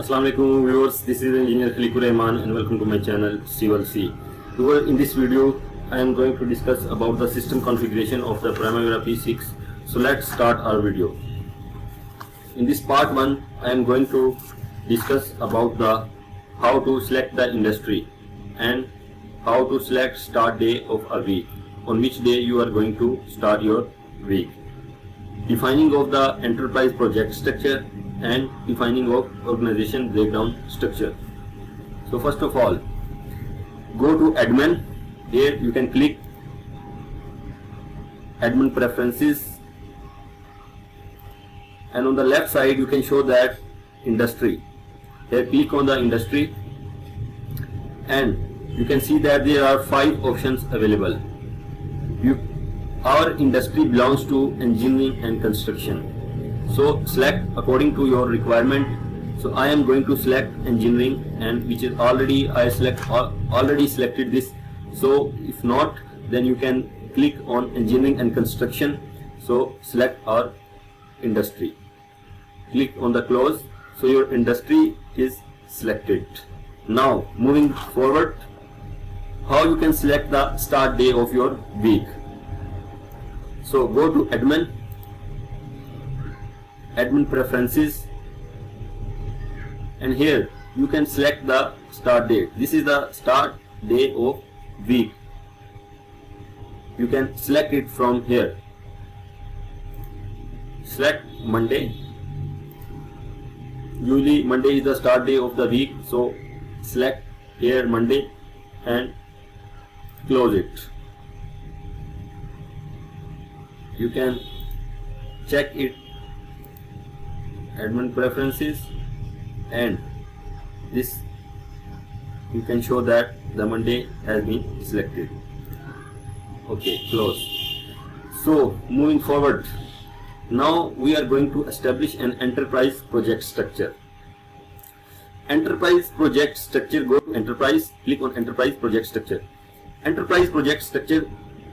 Assalamualaikum viewers, this is Engineer Khaliqur Rahman and welcome to my channel Civil C. In this video, I am going to discuss about the system configuration of the Primavera P6. So let's start our video. In this part 1, I am going to discuss about the how to select the industry and how to select start day of a week, on which day you are going to start your week. Defining of the enterprise project structure and defining of organization breakdown structure. So first of all, go to admin. Here you can click admin preferences, and on the left side you can show that industry. Here click on the industry and you can see that there are 5 options available. Our industry belongs to engineering and construction. So select according to your requirement. So I am going to select engineering, and which is already already selected this. So if not, then you can click on engineering and construction. So select our industry. Click on the close. So your industry is selected. Now moving forward, how you can select the start day of your week. So go to admin preferences, and here you can select the start date. This is the start day of week. You can select it from here. Select Monday. Usually Monday is the start day of the week, so select here Monday and close it. You can check it, admin preferences, and this you can show that the Monday has been selected. Okay, close. So moving forward, now we are going to establish an enterprise project structure. Enterprise project structure, go to enterprise, click on enterprise project structure. Enterprise project structure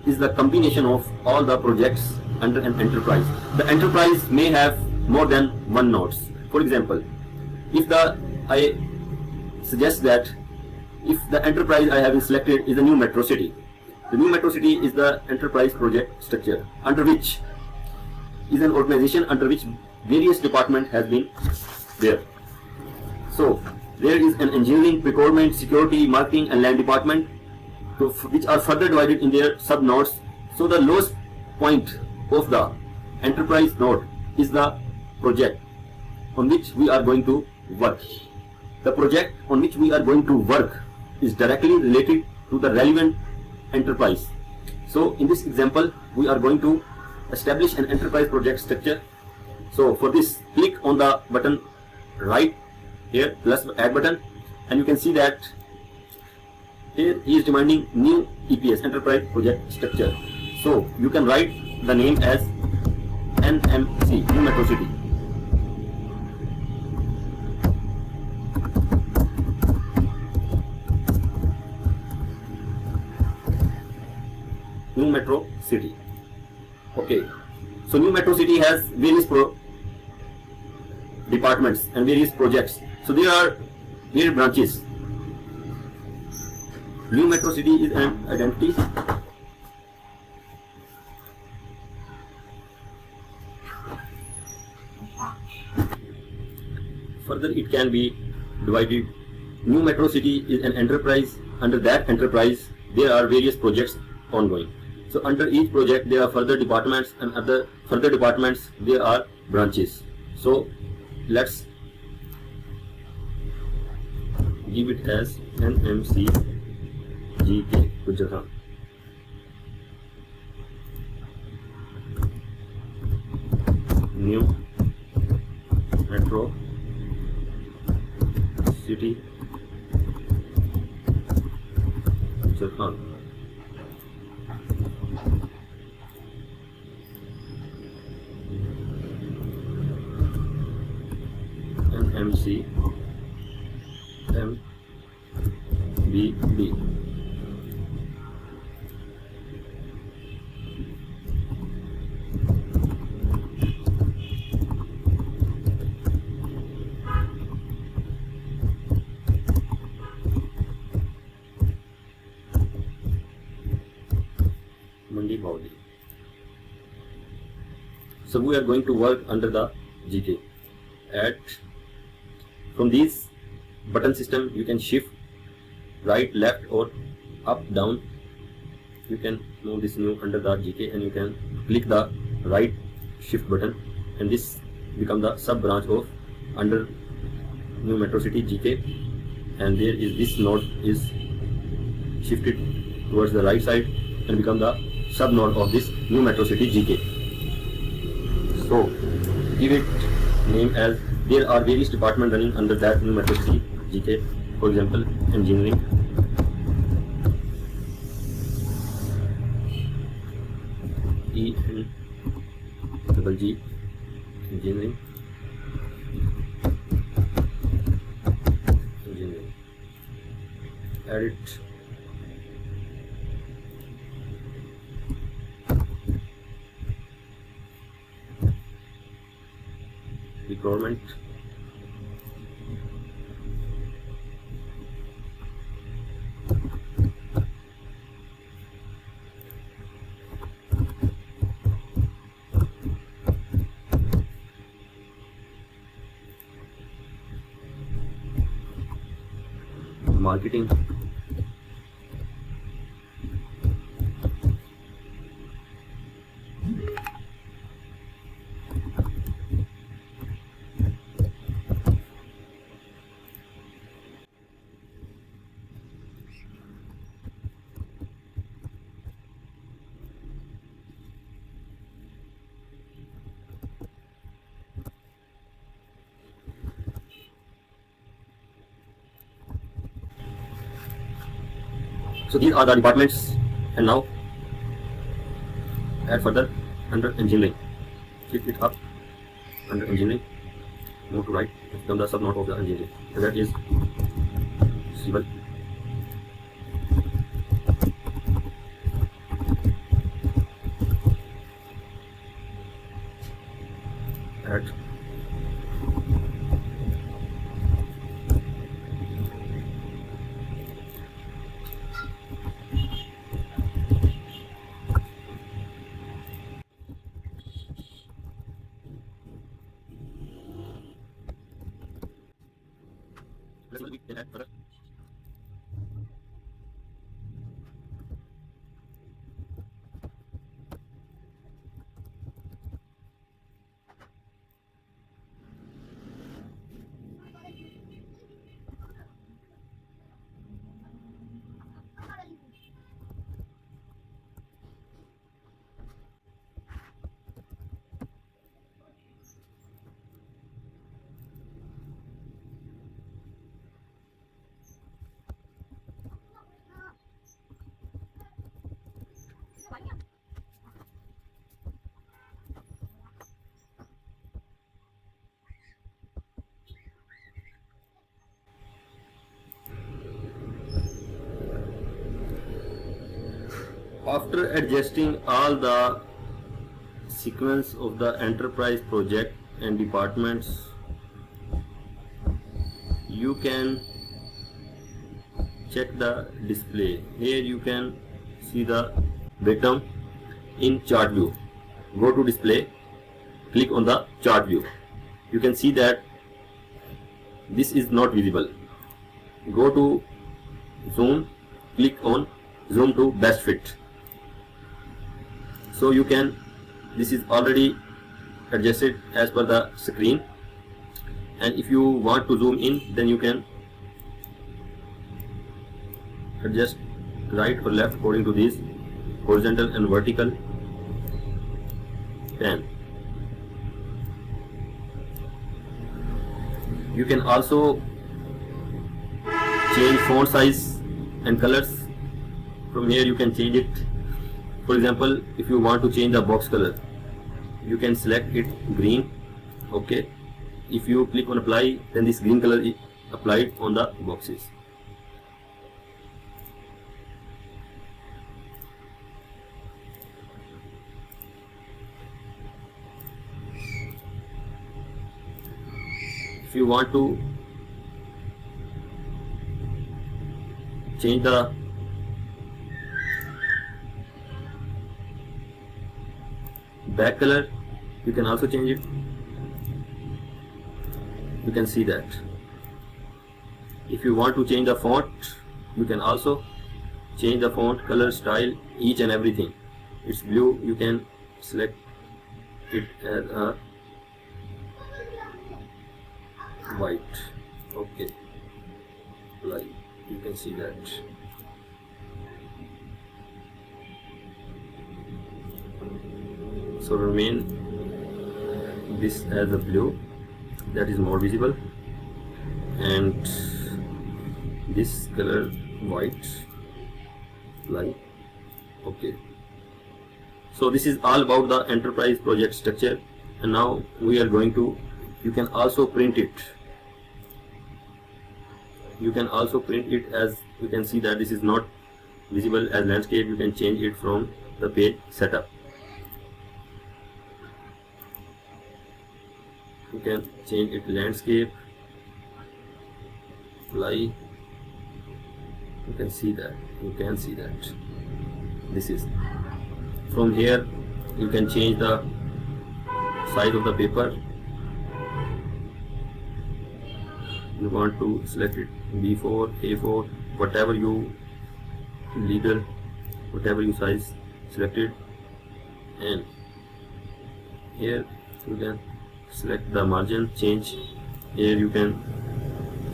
is the combination of all the projects under an enterprise. The enterprise may have more than one nodes. For example, I suggest that if the enterprise I have selected is a new metro city, the new metro city is the enterprise project structure, under which is an organization under which various departments has been there. So there is an engineering, procurement, security, marketing and land department, which are further divided in their sub nodes. So the lowest point of the enterprise node is the project on which we are going to work. The project on which we are going to work is directly related to the relevant enterprise. So in this example, we are going to establish an enterprise project structure. So for this, click on the button right here, plus add button, and you can see that here he is demanding new EPS, enterprise project structure. So you can write the name as NMC, New Metro City. New Metro City. Okay. So New Metro City has various departments and various projects. So there are various branches. New Metro City is an identity. Further, it can be divided. New Metro City is an enterprise. Under that enterprise, there are various projects ongoing. So under each project, there are further departments, and other further departments, there are branches. So let's give it as NMC GK Gujarat. New Metro City Gujarat. NMC MBB. the body. So we are going to work under the GK. From these button system, you can shift right, left, or up, down. You can move this new under the GK, and you can click the right shift button, and this become the sub branch of under new Metro City GK. And there is this node is shifted towards the right side and become the sub node of this new Metro City GK. So give it name as, there are various departments running under that new Metro City GK. For example, engineering, ENGG, engineering, edit, requirement, marketing, so these are the departments. And now add further under engineering, click it up under engineering, move to right, become the sub node of the engineering, and that is civil, add further. After adjusting all the sequence of the enterprise project and departments, you can check the display. Here you can see the breakdown in chart view. Go to display, click on the chart view. You can see that this is not visible. Go to zoom, click on zoom to best fit. So you can, this is already adjusted as per the screen, and if you want to zoom in, then you can adjust right or left according to this horizontal and vertical pan. You can also change font size and colors. From here you can change it. For example, if you want to change the box color, you can select it green. Okay, if you click on apply, then this green color is applied on the boxes. If you want to change the back color, you can also change it. You can see that. If you want to change the font, you can also change the font color, style, each and everything. It's blue, you can select it as a white. Okay, like you can see that. So remain this as a blue, that is more visible, and this color white, like okay. So this is all about the enterprise project structure, and now we are going to, you can also print it. You can also print it, as you can see that this is not visible as landscape. You can change it from the page setup. You can change it landscape, fly. You can see that. You can see that. This is from here. You can change the size of the paper. You want to select it B4, A4, whatever you legal, whatever you size selected, and here you can select the margin, change. Here you can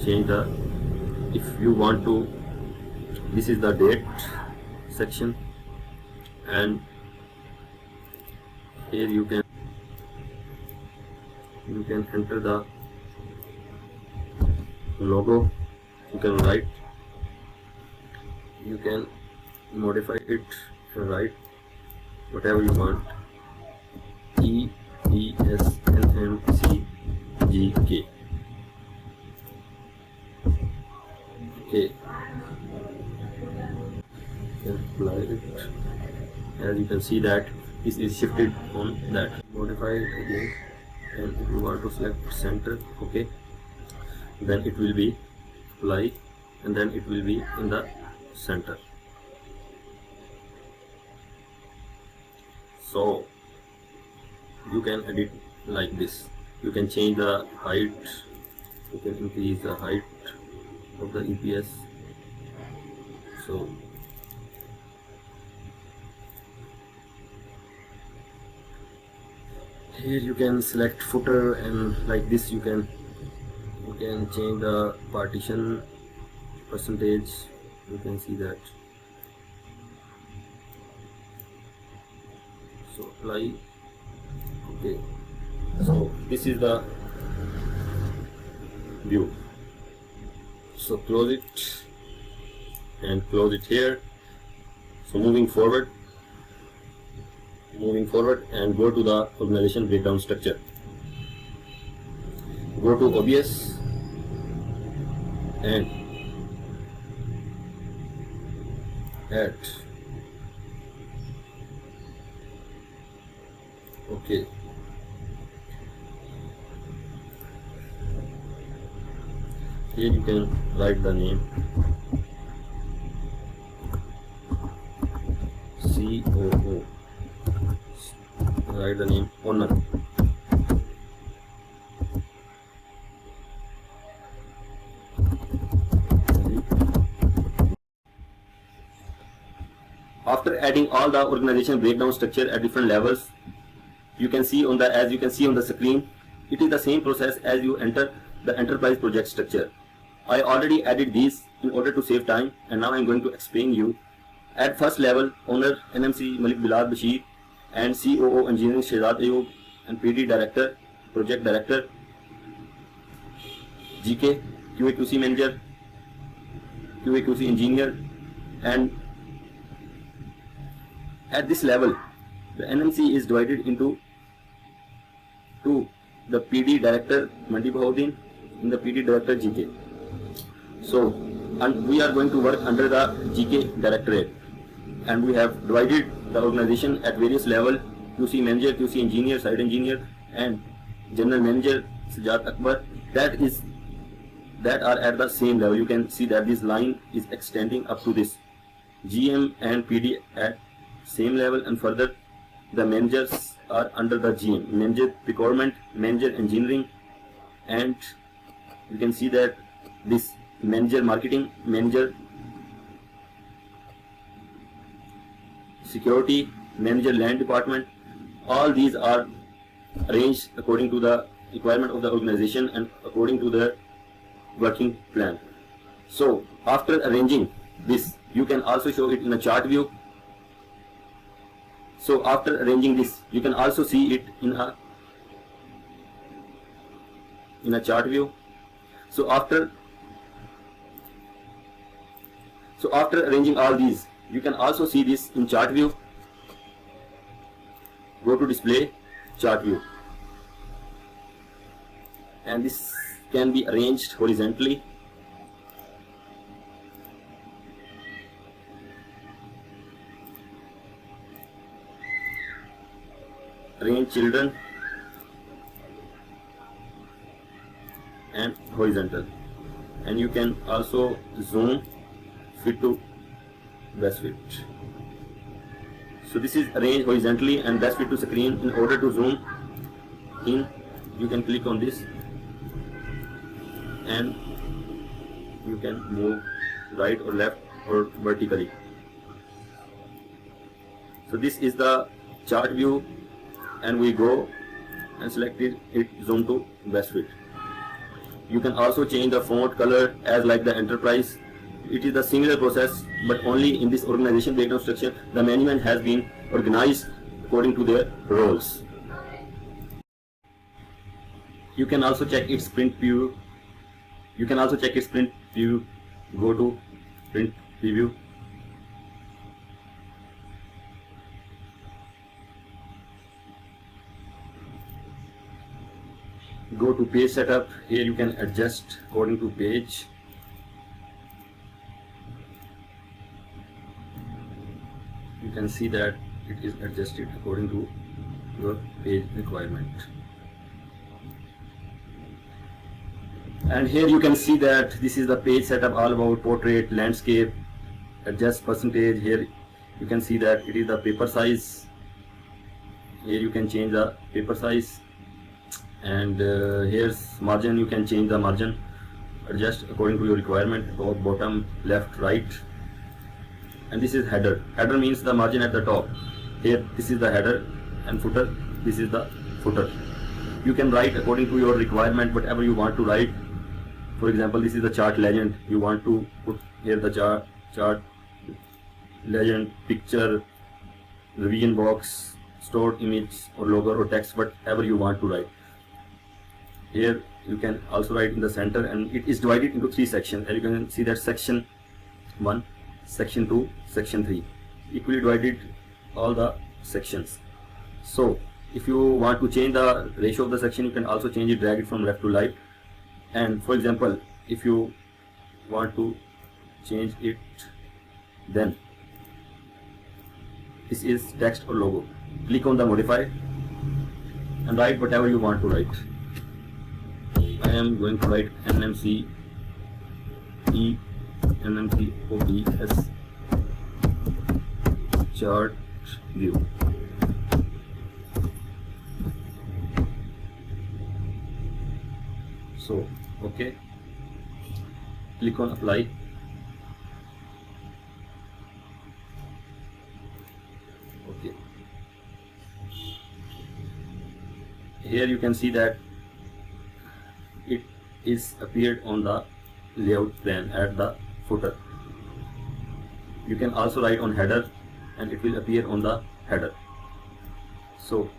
change the, if you want to, this is the date section, and here you can enter the logo. You can write, you can modify it and write whatever you want. EPS NMCGK. Okay, apply it. As you can see that this is shifted on that. Modify it again, and if you want to select center, okay, then it will be apply, and then it will be in the center. So you can edit like this. You can change the height, you can increase the height of the EPS. So here you can select footer, and like this you can change the partition percentage. You can see that. So apply. Okay, so this is the view. So close it and close it here. So moving forward and go to the organization breakdown structure. Go to OBS and add. Okay, here you can write the name COO. Write the name owner. After adding all the organization breakdown structure at different levels, you can see on the, as you can see on the screen, it is the same process as you enter the enterprise project structure. I already added these in order to save time, and now I am going to explain you. At first level, owner NMC Malik Bilal Bashir, and COO engineering Shehzad Ayub, and PD director, project director GK, QA/QC manager, QA/QC engineer, and at this level the NMC is divided into two: the PD director Mandi Bahauddin and the PD director GK. So, and we are going to work under the GK directorate, and we have divided the organization at various level: QC manager, QC engineer, site engineer, and general manager Sajjad Akbar. That are at the same level. You can see that this line is extending up to this. GM and PD at same level, and further the managers are under the GM, manager procurement, manager engineering, and you can see that this manager marketing, manager security, manager land department, all these are arranged according to the requirement of the organization and according to the working plan. So after arranging this, you can also show it in a chart view. So after arranging this, you can also see it in a chart view. So after arranging all these, you can also see this in chart view. Go to display chart view, and this can be arranged horizontally. Arrange children and horizontal, and you can also zoom fit to best fit. So this is arranged horizontally and best fit to screen. In order to zoom in, you can click on this and you can move right or left or vertically. So this is the chart view, and we go and select it zoom to best fit. You can also change the font color as like the enterprise. It is the similar process, but only in this organization breakdown structure, the management has been organized according to their roles. You can also check its print view. Go to print preview. Go to page setup. Here you can adjust according to page. You can see that it is adjusted according to your page requirement. And here you can see that this is the page setup all about portrait, landscape, adjust percentage. Here you can see that it is the paper size. Here you can change the paper size, and here's margin. You can change the margin, adjust according to your requirement, top, bottom, left, right. And this is header. Header means the margin at the top. Here this is the header, and footer, this is the footer. You can write according to your requirement whatever you want to write. For example, this is the chart legend. You want to put here the chart legend, picture, revision box, stored image or logo or text, whatever you want to write. Here you can also write in the center, and it is divided into 3 sections. And you can see that section 1, section 2, section 3, equally divided all the sections. So if you want to change the ratio of the section, you can also change it, drag it from left to right. And for example, if you want to change it, then this is text or logo. Click on the modify and write whatever you want to write. I am going to write NMC OBS chart view. So okay, click on apply. Okay, here you can see that it is appeared on the layout plan at the footer. You can also write on header and it will appear on the header. So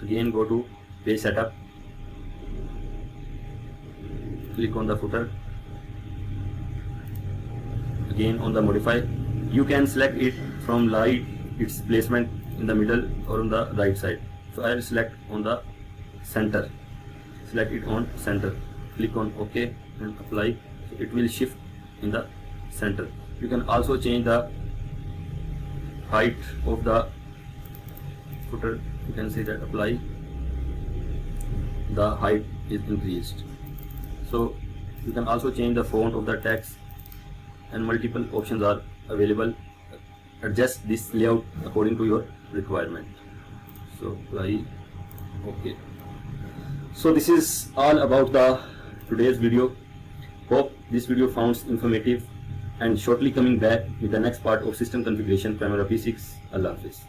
again, go to page setup, click on the footer, again on the modify. You can select it from light, its placement in the middle or on the right side. So I will select on the center, select it on center, click on OK and apply. So it will shift in the center. You can also change the height of the footer. You can see that apply, the height is increased. So you can also change the font of the text, and multiple options are available adjust this layout according to your requirement. So okay. So this is all about the today's video. Hope this video found informative, and shortly coming back with the next part of system configuration Primavera P6. Allah Hafiz.